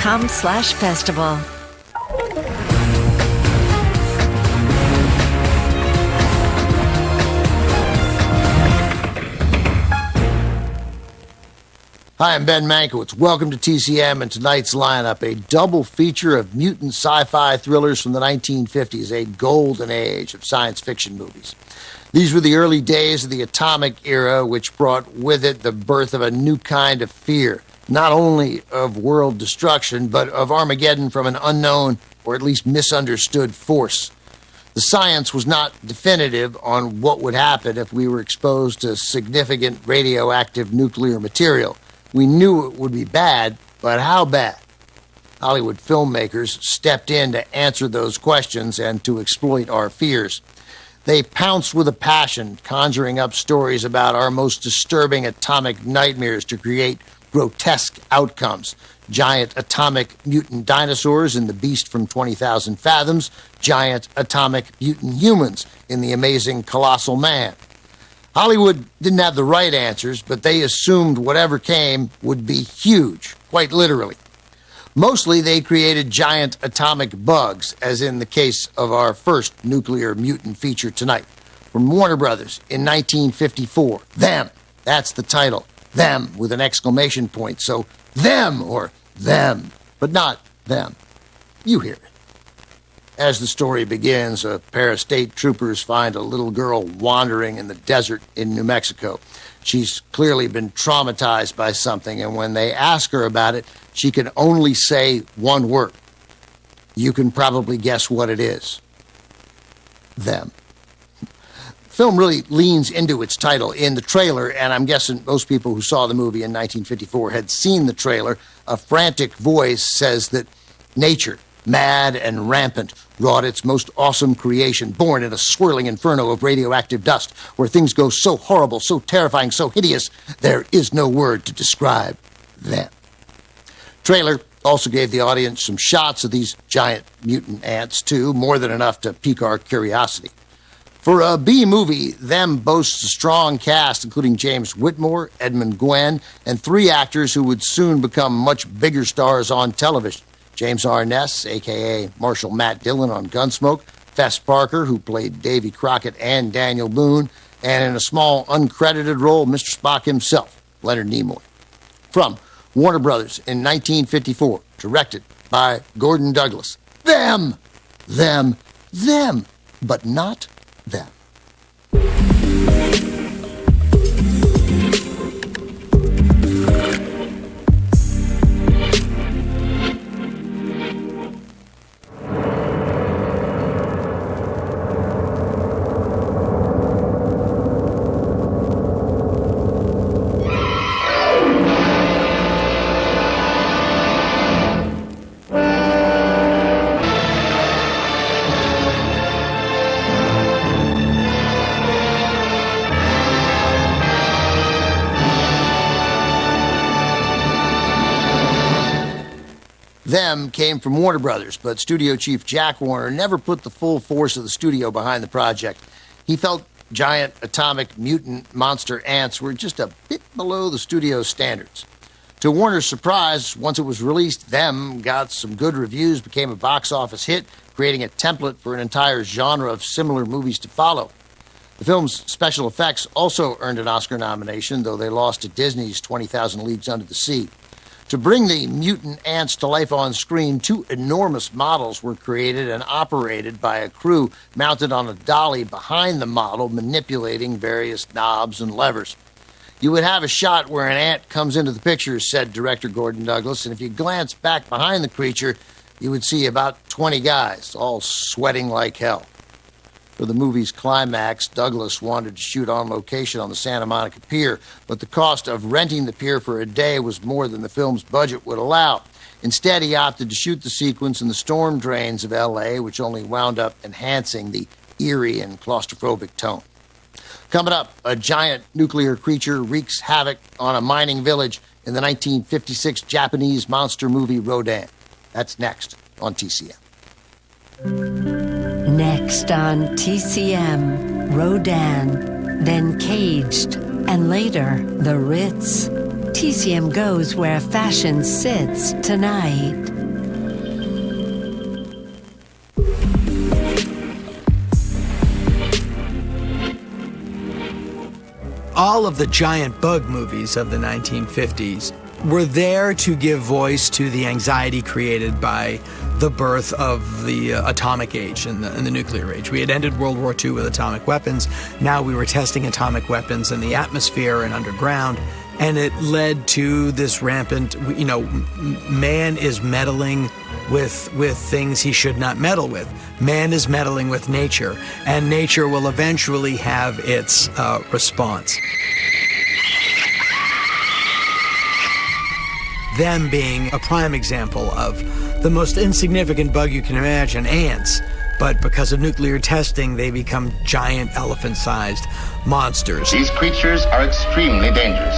TCM.com/festival. Hi, I'm Ben Mankiewicz. Welcome to TCM and tonight's lineup, a double feature of mutant sci-fi thrillers from the 1950s, a golden age of science fiction movies. These were the early days of the atomic era, which brought with it the birth of a new kind of fear, not only of world destruction, but of Armageddon from an unknown or at least misunderstood force. The science was not definitive on what would happen if we were exposed to significant radioactive nuclear material. We knew it would be bad, but how bad? Hollywood filmmakers stepped in to answer those questions and to exploit our fears. They pounced with a passion, conjuring up stories about our most disturbing atomic nightmares to create grotesque outcomes. Giant atomic mutant dinosaurs in The Beast from 20,000 Fathoms, giant atomic mutant humans in The Amazing Colossal Man. Hollywood didn't have the right answers, but they assumed whatever came would be huge, quite literally. Mostly they created giant atomic bugs, as in the case of our first nuclear mutant feature tonight. From Warner Brothers in 1954. Them, that's the title. Them with an exclamation point, so them or them, but not them. You hear it. As the story begins, a pair of state troopers find a little girl wandering in the desert in New Mexico. She's clearly been traumatized by something, and when they ask her about it, she can only say one word. You can probably guess what it is. Them. The film really leans into its title in the trailer, and I'm guessing most people who saw the movie in 1954 had seen the trailer. A frantic voice says that nature, mad and rampant, wrought its most awesome creation, born in a swirling inferno of radioactive dust, where things go so horrible, so terrifying, so hideous, there is no word to describe them. Trailer also gave the audience some shots of these giant mutant ants, too, more than enough to pique our curiosity. For a B-movie, Them boasts a strong cast, including James Whitmore, Edmund Gwenn, and three actors who would soon become much bigger stars on television. James Arness, a.k.a. Marshal Matt Dillon on Gunsmoke, Fess Parker, who played Davy Crockett and Daniel Boone, and in a small, uncredited role, Mr. Spock himself, Leonard Nimoy. From Warner Brothers in 1954, directed by Gordon Douglas. Them, but not them. Them came from Warner Brothers, but studio chief Jack Warner never put the full force of the studio behind the project. He felt giant atomic mutant monster ants were just a bit below the studio's standards. To Warner's surprise, once it was released, Them got some good reviews, became a box office hit, creating a template for an entire genre of similar movies to follow. The film's special effects also earned an Oscar nomination, though they lost to Disney's 20,000 Leagues Under the Sea. To bring the mutant ants to life on screen, two enormous models were created and operated by a crew mounted on a dolly behind the model, manipulating various knobs and levers. You would have a shot where an ant comes into the picture, said director Gordon Douglas, and if you glance back behind the creature, you would see about 20 guys, all sweating like hell. For the movie's climax, Douglas wanted to shoot on location on the Santa Monica Pier, but the cost of renting the pier for a day was more than the film's budget would allow. Instead, he opted to shoot the sequence in the storm drains of L.A., which only wound up enhancing the eerie and claustrophobic tone. Coming up, a giant nuclear creature wreaks havoc on a mining village in the 1956 Japanese monster movie Rodan. That's next on TCM. Next on TCM, Rodan, then Caged, and later The Ritz. TCM goes where fashion sits tonight. all of the giant bug movies of the 1950s were there to give voice to the anxiety created by the birth of the atomic age and the nuclear age. We had ended World War II with atomic weapons. Now we were testing atomic weapons in the atmosphere and underground. And it led to this rampant, man is meddling with things he should not meddle with. Man is meddling with nature, and nature will eventually have its response. Them being a prime example of the most insignificant bug you can imagine, ants. But because of nuclear testing, they become giant elephant-sized monsters. These creatures are extremely dangerous.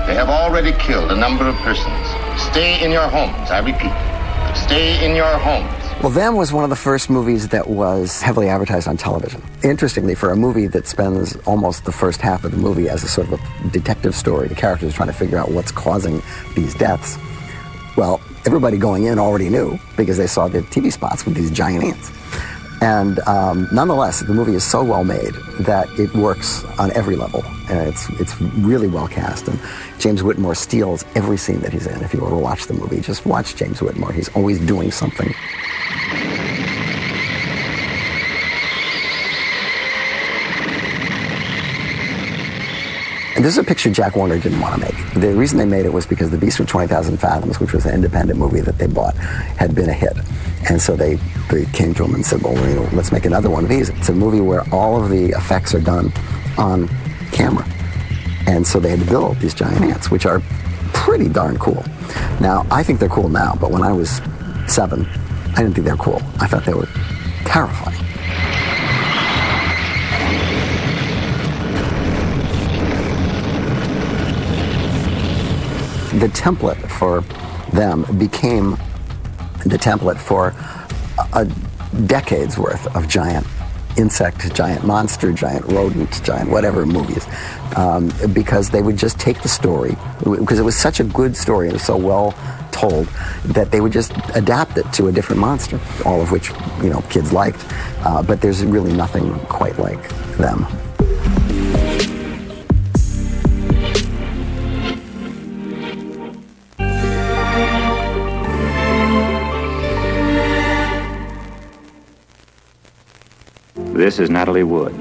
They have already killed a number of persons. Stay in your homes, I repeat. Stay in your homes. Well, Them was one of the first movies that was heavily advertised on television. Interestingly, for a movie that spends almost the first half of the movie as a sort of a detective story, the characters trying to figure out what's causing these deaths, well, everybody going in already knew because they saw the TV spots with these giant ants. And nonetheless, the movie is so well made that it works on every level. It's really well cast, and James Whitmore steals every scene that he's in. If you ever watch the movie, just watch James Whitmore. He's always doing something. And this is a picture Jack Warner didn't want to make. The reason they made it was because The Beast from 20,000 Fathoms, which was an independent movie that they bought, had been a hit. And so they came to him and said, well, let's make another one of these. It's a movie where all of the effects are done on camera. And so they had to build these giant ants, which are pretty darn cool. Now, I think they're cool now, but when I was 7, I didn't think they were cool. I thought they were terrifying. The template for Them became the template for a decade's worth of giant insect, giant monster, giant rodent, giant whatever movies, because they would just take the story, because it was such a good story, it was so well told, that they would just adapt it to a different monster, all of which, kids liked, but there's really nothing quite like Them. This is Natalie Wood.